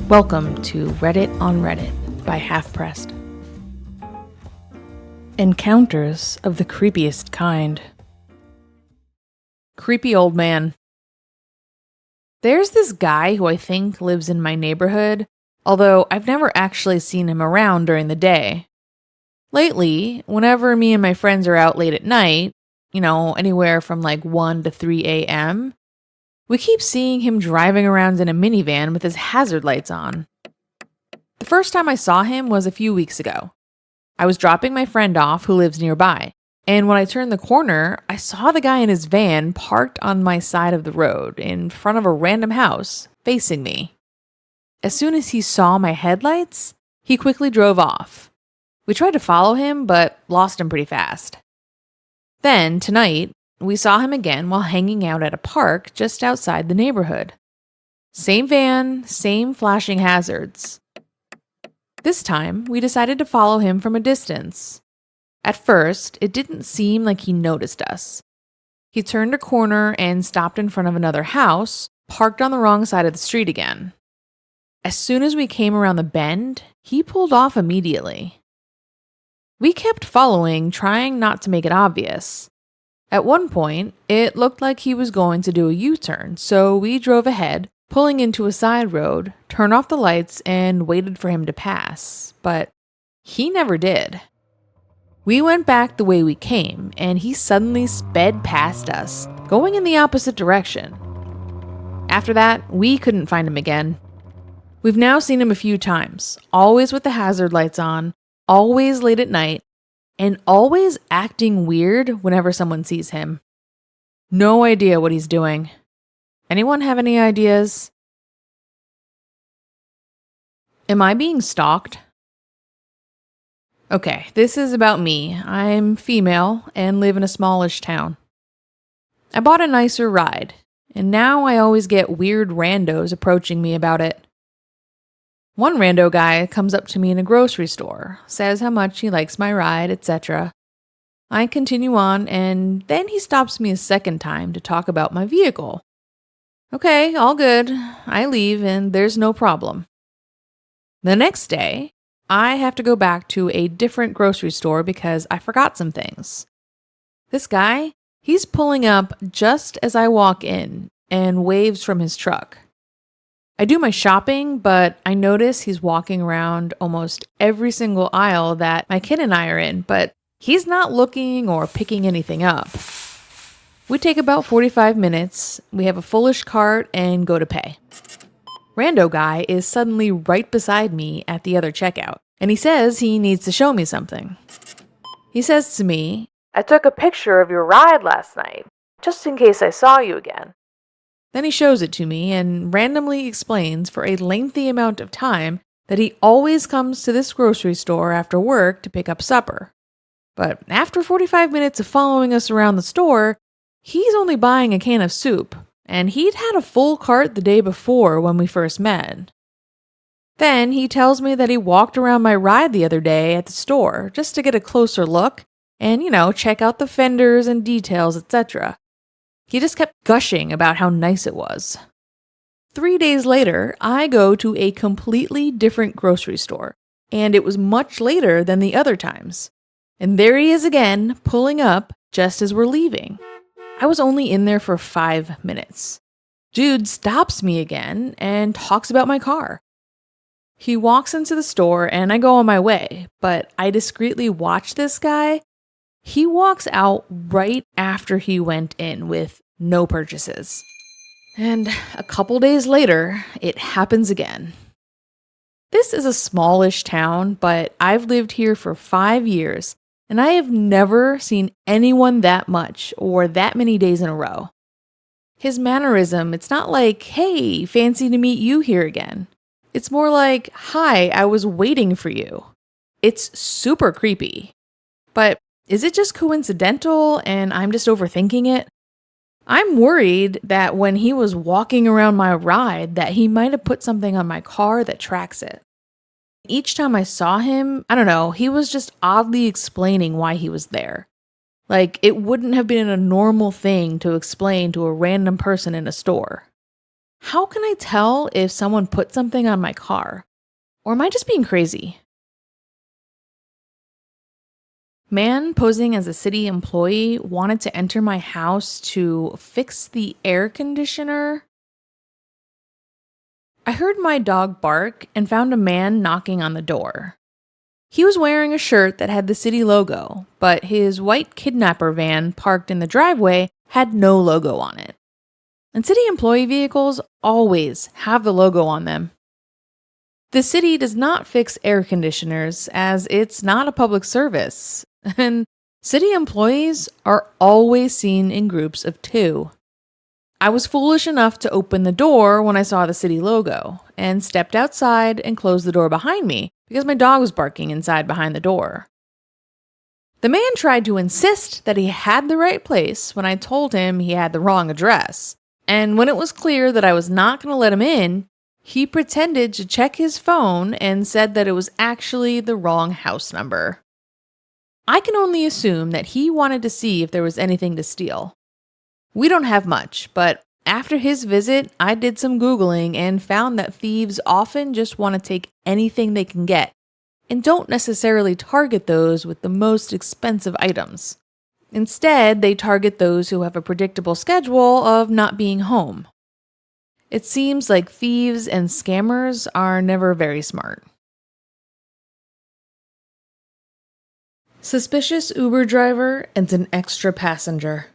Welcome to Reddit on Reddit by Half Pressed. Encounters of the creepiest kind. Creepy old man. There's this guy who I think lives in my neighborhood, although I've never actually seen him around during the day. Lately, whenever me and my friends are out late at night, anywhere from like 1 to 3 a.m., we keep seeing him driving around in a minivan with his hazard lights on. The first time I saw him was a few weeks ago. I was dropping my friend off who lives nearby, and when I turned the corner, I saw the guy in his van parked on my side of the road in front of a random house facing me. As soon as he saw my headlights, he quickly drove off. We tried to follow him, but lost him pretty fast. Then, tonight, we saw him again while hanging out at a park just outside the neighborhood. Same van, same flashing hazards. This time, we decided to follow him from a distance. At first, it didn't seem like he noticed us. He turned a corner and stopped in front of another house, parked on the wrong side of the street again. As soon as we came around the bend, he pulled off immediately. We kept following, trying not to make it obvious. At one point, it looked like he was going to do a U-turn, so we drove ahead, pulling into a side road, turned off the lights, and waited for him to pass. But he never did. We went back the way we came, and he suddenly sped past us, going in the opposite direction. After that, we couldn't find him again. We've now seen him a few times, always with the hazard lights on, always late at night, and always acting weird whenever someone sees him. No idea what he's doing. Anyone have any ideas? Am I being stalked? Okay, this is about me. I'm female and live in a smallish town. I bought a nicer ride, and now I always get weird randos approaching me about it. One rando guy comes up to me in a grocery store, says how much he likes my ride, etc. I continue on, and then he stops me a second time to talk about my vehicle. Okay, all good. I leave, and there's no problem. The next day, I have to go back to a different grocery store because I forgot some things. This guy, he's pulling up just as I walk in and waves from his truck. I do my shopping, but I notice he's walking around almost every single aisle that my kid and I are in, but he's not looking or picking anything up. We take about 45 minutes, we have a fullish cart, and go to pay. Rando guy is suddenly right beside me at the other checkout, and he says he needs to show me something. He says to me, "I took a picture of your ride last night, just in case I saw you again." Then he shows it to me and randomly explains for a lengthy amount of time that he always comes to this grocery store after work to pick up supper. But after 45 minutes of following us around the store, he's only buying a can of soup, and he'd had a full cart the day before when we first met. Then he tells me that he walked around my ride the other day at the store just to get a closer look and, check out the fenders and details, etc. He just kept gushing about how nice it was. 3 days later, I go to a completely different grocery store, and it was much later than the other times. And there he is again, pulling up just as we're leaving. I was only in there for 5 minutes. Dude stops me again and talks about my car. He walks into the store and I go on my way, but I discreetly watch this guy. He walks out right after he went in with no purchases. And a couple days later, it happens again. This is a smallish town, but I've lived here for 5 years, and I have never seen anyone that much or that many days in a row. His mannerism, it's not like, "Hey, fancy to meet you here again." It's more like, "Hi, I was waiting for you." It's super creepy. But is it just coincidental and I'm just overthinking it? I'm worried that when he was walking around my ride that he might have put something on my car that tracks it. Each time I saw him, I don't know, he was just oddly explaining why he was there. Like, it wouldn't have been a normal thing to explain to a random person in a store. How can I tell if someone put something on my car? Or am I just being crazy? Man posing as a city employee wanted to enter my house to fix the air conditioner. I heard my dog bark and found a man knocking on the door. He was wearing a shirt that had the city logo, but his white kidnapper van parked in the driveway had no logo on it. And city employee vehicles always have the logo on them. The city does not fix air conditioners as it's not a public service, and city employees are always seen in groups of 2. I was foolish enough to open the door when I saw the city logo and stepped outside and closed the door behind me because my dog was barking inside behind the door. The man tried to insist that he had the right place when I told him he had the wrong address, and when it was clear that I was not going to let him in, he pretended to check his phone and said that it was actually the wrong house number. I can only assume that he wanted to see if there was anything to steal. We don't have much, but after his visit, I did some Googling and found that thieves often just want to take anything they can get and don't necessarily target those with the most expensive items. Instead, they target those who have a predictable schedule of not being home. It seems like thieves and scammers are never very smart. Suspicious Uber driver and an extra passenger.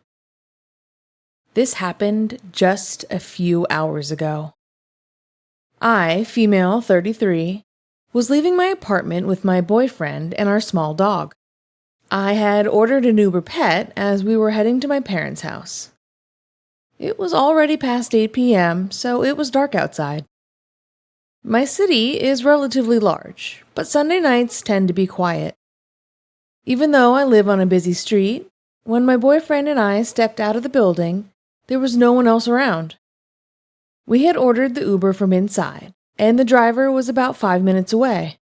This happened just a few hours ago. I, female 33, was leaving my apartment with my boyfriend and our small dog. I had ordered an Uber Pet as we were heading to my parents' house. It was already past 8 p.m., so it was dark outside. My city is relatively large, but Sunday nights tend to be quiet. Even though I live on a busy street, when my boyfriend and I stepped out of the building, there was no one else around. We had ordered the Uber from inside, and the driver was about 5 minutes away.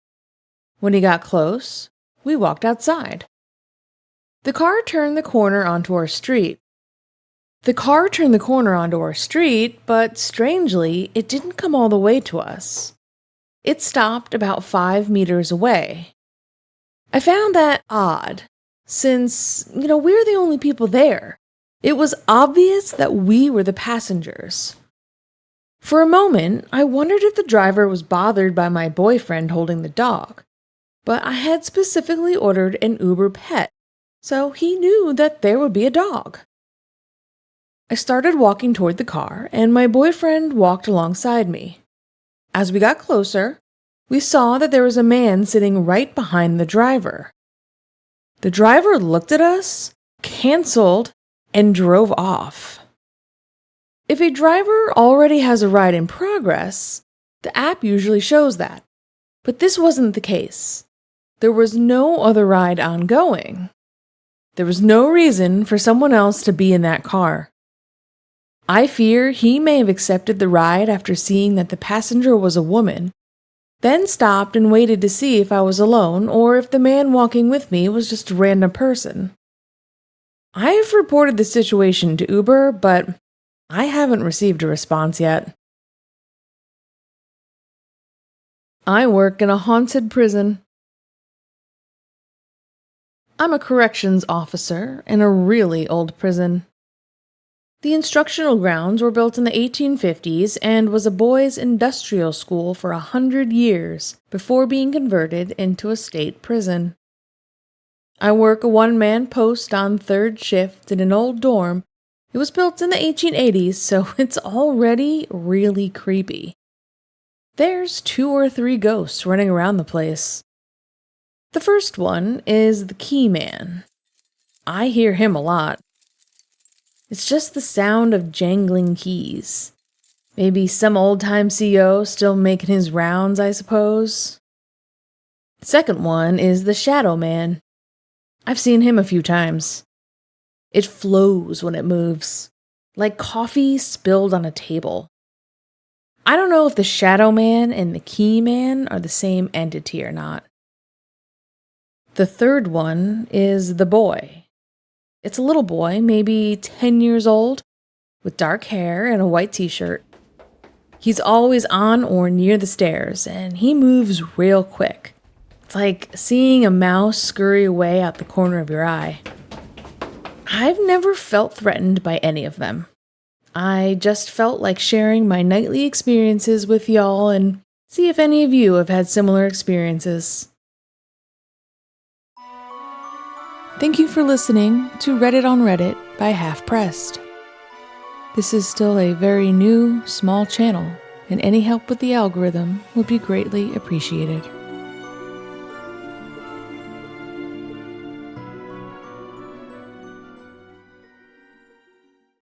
When he got close, we walked outside. The car turned the corner onto our street. But strangely, it didn't come all the way to us. It stopped about 5 meters away. I found that odd, since, we're the only people there. It was obvious that we were the passengers. For a moment, I wondered if the driver was bothered by my boyfriend holding the dog, but I had specifically ordered an Uber Pet, so he knew that there would be a dog. I started walking toward the car, and my boyfriend walked alongside me. As we got closer, we saw that there was a man sitting right behind the driver. The driver looked at us, canceled, and drove off. If a driver already has a ride in progress, the app usually shows that. But this wasn't the case. There was no other ride ongoing. There was no reason for someone else to be in that car. I fear he may have accepted the ride after seeing that the passenger was a woman, then stopped and waited to see if I was alone or if the man walking with me was just a random person. I have reported the situation to Uber, but I haven't received a response yet. I work in a haunted prison. I'm a corrections officer in a really old prison. The instructional grounds were built in the 1850s and was a boys' industrial school for 100 years before being converted into a state prison. I work a one-man post on third shift in an old dorm. It was built in the 1880s, so it's already really creepy. There's 2 or 3 ghosts running around the place. The first one is the key man. I hear him a lot. It's just the sound of jangling keys. Maybe some old-time CEO still making his rounds, I suppose. The second one is the shadow man. I've seen him a few times. It flows when it moves, like coffee spilled on a table. I don't know if the shadow man and the key man are the same entity or not. The third one is the boy. It's a little boy, maybe 10 years old, with dark hair and a white t-shirt. He's always on or near the stairs, and he moves real quick. It's like seeing a mouse scurry away out the corner of your eye. I've never felt threatened by any of them. I just felt like sharing my nightly experiences with y'all and see if any of you have had similar experiences. Thank you for listening to Reddit on Reddit by Half Pressed. This is still a very new, small channel, and any help with the algorithm would be greatly appreciated.